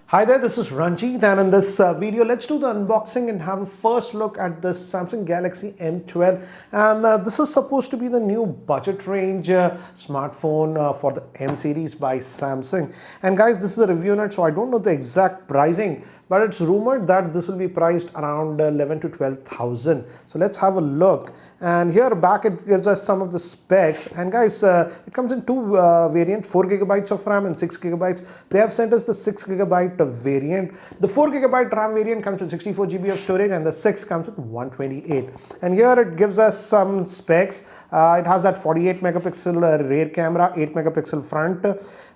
Hi there, this is Ranjit, and in this video let's do the unboxing and have a first look at this Samsung Galaxy M12. And this is supposed to be the new budget range smartphone for the M series by Samsung. And guys, this is a review note, so I don't know the exact pricing, but it's rumored that this will be priced around 11 to 12,000. So let's have a look. And here back it gives us some of the specs. And guys, it comes in two variants, 4 gigabytes of RAM and 6 gigabytes. They have sent us the 6 gigabyte variant. The 4 gigabyte RAM variant comes with 64 GB of storage, and the 6 comes with 128. And here it gives us some specs. It has that 48 megapixel rear camera, 8 megapixel front,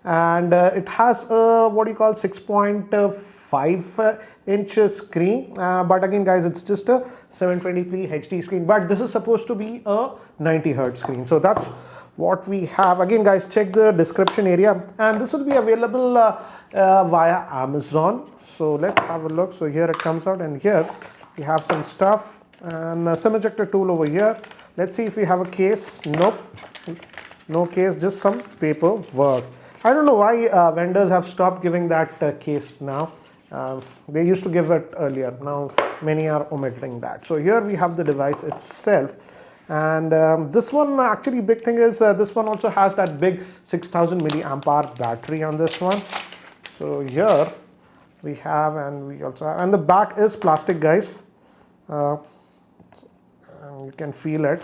and it has a 6.5-inch screen, but again guys, it's just a 720p HD screen, but this is supposed to be a 90 Hz screen. So that's what we have. Again guys, check the description area, and this will be available via Amazon. So let's have a look. So here it comes out, and here we have some stuff and a SIM ejector tool over here. Let's see if we have a case. Nope, no case, just some paperwork. I don't know why vendors have stopped giving that case now. They used to give it earlier. Now many are omitting that. So here we have the device itself, and this one, actually big thing is this one also has that big 6000 milliamp hour battery on this one. So here we have, and we also have, and the back is plastic guys, and you can feel it.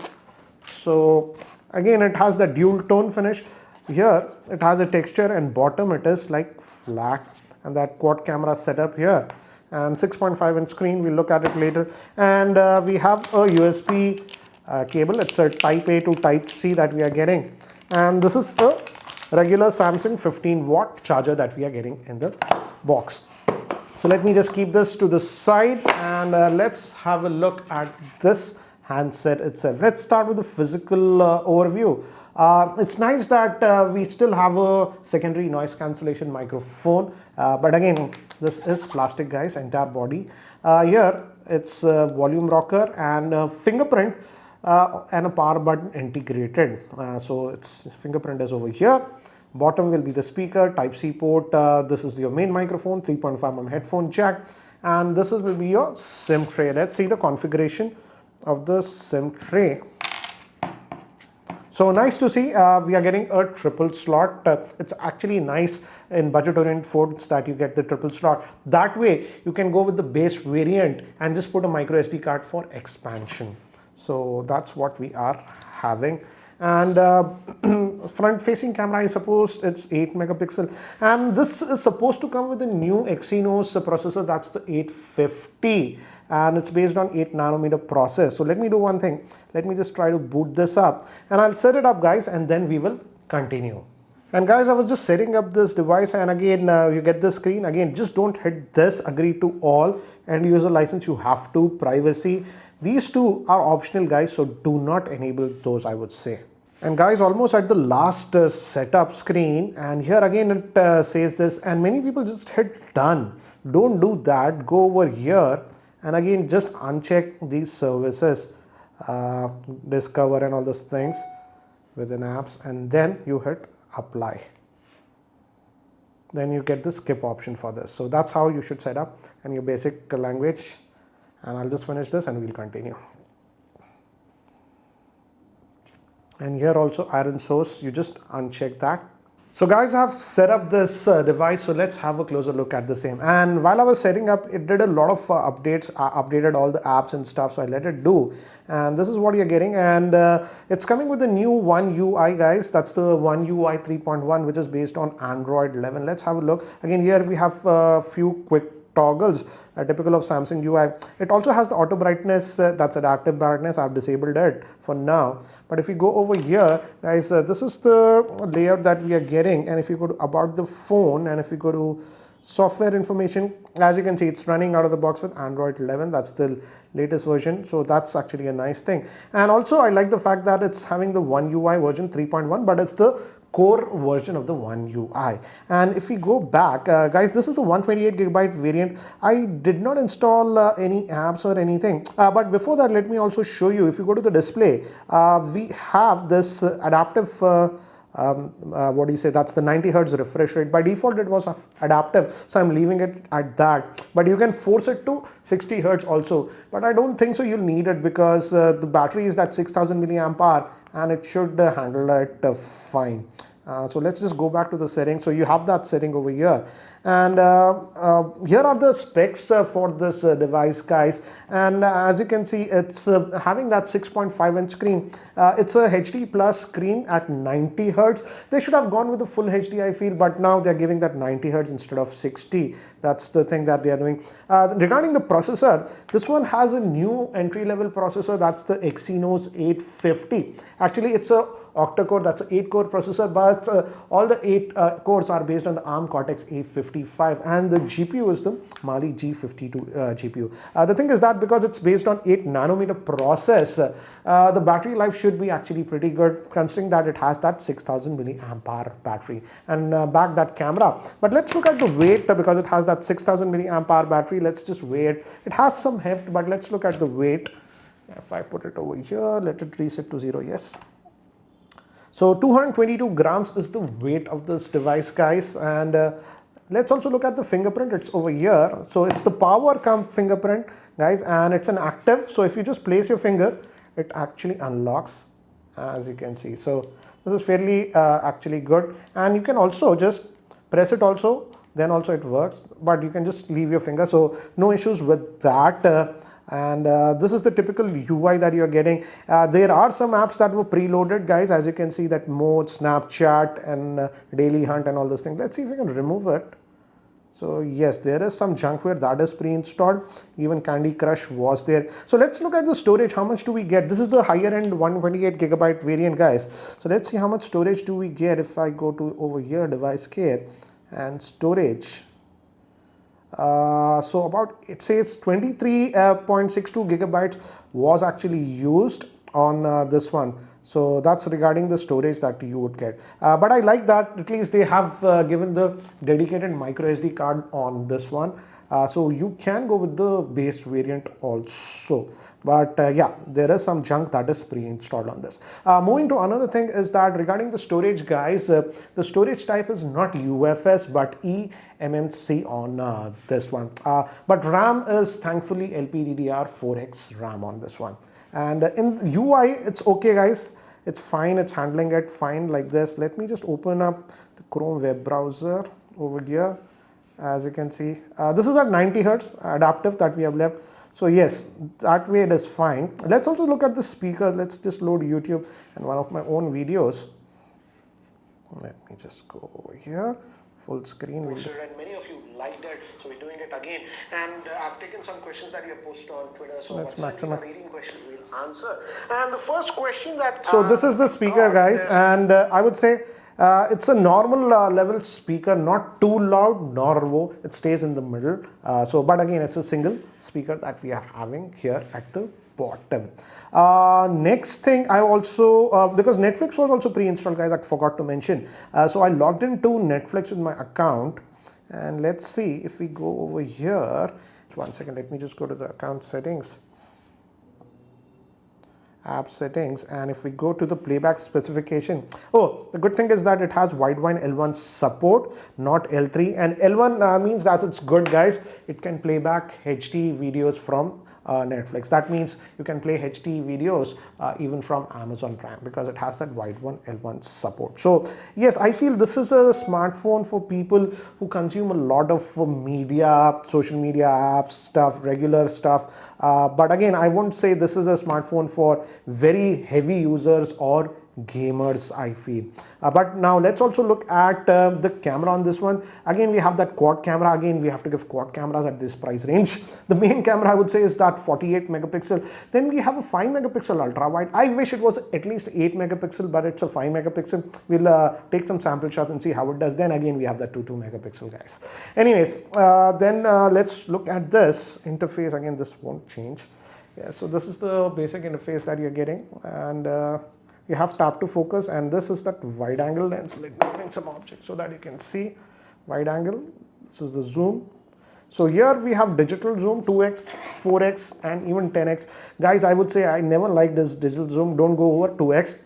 So again, it has the dual tone finish. Here it has a texture, and bottom it is like flat, and that quad camera setup here, and 6.5-inch screen. We'll look at it later. And we have a USB cable. It's a type A to type C that we are getting, and this is a regular Samsung 15-watt charger that we are getting in the box. So let me just keep this to the side, and let's have a look at this handset itself. Let's start with the physical overview. It's nice that we still have a secondary noise cancellation microphone, but again, this is plastic guys, entire body. Here it's a volume rocker and a fingerprint and a power button integrated. So its fingerprint is over here. Bottom will be the speaker, type C port. This is your main microphone, 3.5mm headphone jack, and this will be your SIM tray. Let's see the configuration of the SIM tray. So nice to see we are getting a triple slot. It's actually nice in budget oriented phones that you get the triple slot. That way you can go with the base variant and just put a micro SD card for expansion. So that's what we are having. And front facing camera, I suppose it's 8 megapixel, and this is supposed to come with a new Exynos processor. That's the 850, and it's based on 8 nanometer process. So let me do one thing. Let me just try to boot this up, and I'll set it up guys, and then we will continue. And guys, I was just setting up this device, and again you get the screen. Again, just don't hit this agree to all, and user license you have to, privacy. These two are optional guys, so do not enable those, I would say. And guys, almost at the last setup screen, and here again it says this, and many people just hit done. Don't do that. Go over here and again just uncheck these services, discover and all those things within apps, and then you hit apply. Then you get the skip option for this. So that's how you should set up, and your basic language. And I'll just finish this and we'll continue. And here also iron source, you just uncheck that. So guys, I have set up this device, so let's have a closer look at the same. And while I was setting up, it did a lot of updates, updated all the apps and stuff, so I let it do. And this is what you're getting, and it's coming with the new One UI guys. That's the One UI 3.1, which is based on Android 11. Let's have a look. Again, here we have a few quick toggles, typical of Samsung UI. It also has the auto brightness, that's adaptive brightness. I've disabled it for now. But if you go over here, guys, this is the layout that we are getting. And if you go to about the phone, and if you go to software information, as you can see, it's running out of the box with Android 11. That's the latest version. So that's actually a nice thing. And also I like the fact that it's having the One UI version 3.1, but it's the core version of the One UI. And if we go back, guys, this is the 128 gigabyte variant. I did not install any apps or anything, but before that, let me also show you. If you go to the display, we have this adaptive what do you say, that's the 90 hertz refresh rate. By default it was adaptive, so I'm leaving it at that, but you can force it to 60 hertz also, but I don't think so you'll need it, because the battery is that 6000 milliamp hour and it should handle it fine. So let's just go back to the settings. So you have that setting over here, and here are the specs for this device, guys. And as you can see, it's having that 6.5 inch screen. It's a HD plus screen at 90 hertz. They should have gone with the full HD, I feel, but now they're giving that 90 hertz instead of 60. That's the thing that they are doing. Regarding the processor, this one has a new entry level processor. That's the Exynos 850. Actually, it's a octa-core, that's an 8-core processor, but all the 8 cores are based on the ARM Cortex A55, and the GPU is the Mali G52 GPU. The thing is that because it's based on 8 nanometer process, the battery life should be actually pretty good, considering that it has that 6000 milliamp hour battery, and back that camera. But let's look at the weight, because it has that 6000 milliamp hour battery. Let's just weigh it. It has some heft, but let's look at the weight. If I put it over here, let it reset to 0. Yes. So 222 grams is the weight of this device, guys. And let's also look at the fingerprint. It's over here. So it's the power fingerprint, guys, and it's an active. So if you just place your finger, it actually unlocks, as you can see. So this is fairly actually good. And you can also just press it also, then also it works, but you can just leave your finger. So no issues with that. And this is the typical UI that you're getting. There are some apps that were preloaded, guys, as you can see, that mode, Snapchat, and Daily Hunt and all those things. Let's see if we can remove it. So yes, there is some junkware that is pre-installed. Even Candy Crush was there. So let's look at the storage. How much do we get? This is the higher end 128 gigabyte variant, guys. So let's see how much storage do we get if I go to over here, device care and storage. So about, it says 23.62 gigabytes was actually used on this one. So that's regarding the storage that you would get. But I like that at least they have given the dedicated micro SD card on this one. So you can go with the base variant also. But yeah, there is some junk that is pre-installed on this. Moving to another thing is that regarding the storage, guys, the storage type is not UFS but eMMC on this one. But RAM is thankfully LPDDR4X RAM on this one. And in UI, it's okay, guys. It's fine. It's handling it fine like this. Let me just open up the Chrome web browser over here. As you can see, this is at 90 hertz adaptive that we have left. So yes, that way it is fine. Let's also look at the speakers. Let's just load YouTube and one of my own videos. Let me just go over here, full screen. And many of you liked it, so we're doing it again. And I've taken some questions that you have posted on Twitter. So let's maximize reading questions we'll answer. And the first question that so this is the speaker, guys, and I would say it's a normal level speaker, not too loud nor low. It stays in the middle. But again, it's a single speaker that we are having here at the bottom. Next thing, I also because Netflix was also pre-installed, guys, I forgot to mention. So I logged into Netflix with my account, and let's see if we go over here. One second, let me just go to the account settings. App settings, and if we go to the playback specification, oh, the good thing is that it has wideband L1 support, not L3, and L1 means that it's good, guys. It can play back HD videos from Netflix. That means you can play HD videos even from Amazon Prime, because it has that wideband L1 support. So yes, I feel this is a smartphone for people who consume a lot of media, social media apps, stuff, regular stuff. But again, I won't say this is a smartphone for very heavy users or gamers, I feel. But now let's also look at the camera on this one. Again, we have that quad camera. Again, we have to give quad cameras at this price range. The main camera, I would say, is that 48 megapixel. Then we have a 5 megapixel ultra wide. I wish it was at least 8 megapixel, but it's a 5 megapixel. We'll take some sample shots and see how it does. Then again, we have that 2 megapixel, guys. Anyways, then let's look at this interface. Again, this won't change. Yeah, so this is the basic interface that you're getting, and you have tap to focus, and this is that wide angle lens. Let me bring some objects so that you can see wide angle. This is the zoom. So here we have digital zoom, 2x, 4x, and even 10x. Guys, I would say I never like this digital zoom. Don't go over 2x.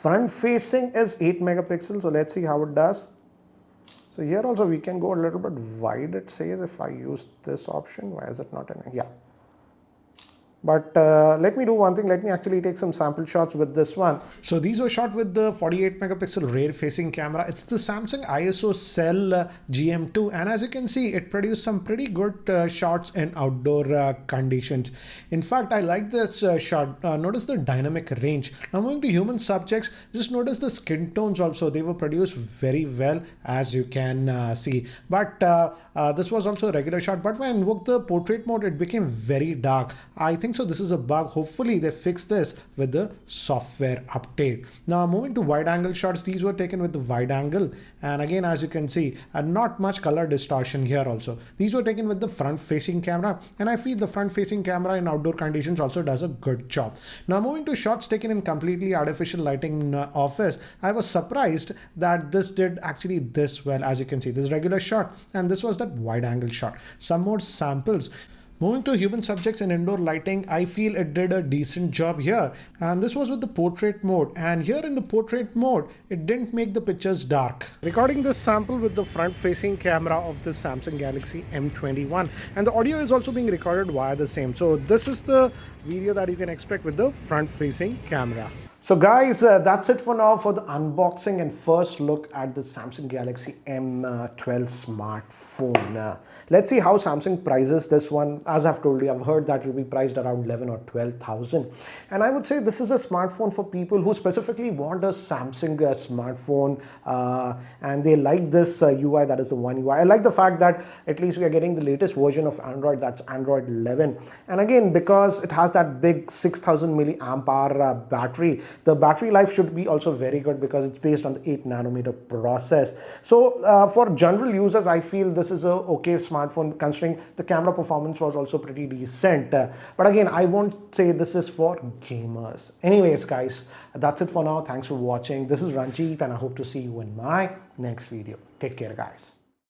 front facing is 8 megapixels. So let's see how it does. So here also we can go a little bit wide, it says, if I use this option. Why is it not in it? Yeah. But let me do one thing. Let me actually take some sample shots with this one. So these were shot with the 48 megapixel rear facing camera. It's the Samsung ISO Cell GM2. And as you can see, it produced some pretty good shots in outdoor conditions. In fact, I like this shot. Notice the dynamic range. Now moving to human subjects, just notice the skin tones also. They were produced very well, as you can see. But this was also a regular shot. But when I invoked the portrait mode, it became very dark. I think so this is a bug. Hopefully they fix this with the software update. Now moving to wide angle shots, these were taken with the wide angle, and again, as you can see, not much color distortion here also. These were taken with the front facing camera, and I feel the front facing camera in outdoor conditions also does a good job. Now moving to shots taken in completely artificial lighting office, I was surprised that this did actually this well. As you can see, this regular shot, and this was that wide angle shot. Some more samples. Moving to human subjects in indoor lighting, I feel it did a decent job here. And this was with the portrait mode. And here in the portrait mode, it didn't make the pictures dark. Recording this sample with the front-facing camera of the Samsung Galaxy M21. And the audio is also being recorded via the same. So this is the video that you can expect with the front-facing camera. So guys, that's it for now for the unboxing and first look at the Samsung Galaxy M12 smartphone. Let's see how Samsung prices this one. As I've told you, I've heard that it will be priced around 11 or 12,000. And I would say this is a smartphone for people who specifically want a Samsung smartphone and they like this UI, that is the One UI. I like the fact that at least we are getting the latest version of Android, that's Android 11. And again, because it has that big 6000 milliamp hour battery, the battery life should be also very good because it's based on the 8 nanometer process. So for general users, I feel this is a okay smartphone considering the camera performance was also pretty decent. But again, I won't say this is for gamers. Anyways, guys, that's it for now. Thanks for watching. This is Ranjit and I hope to see you in my next video. Take care, guys.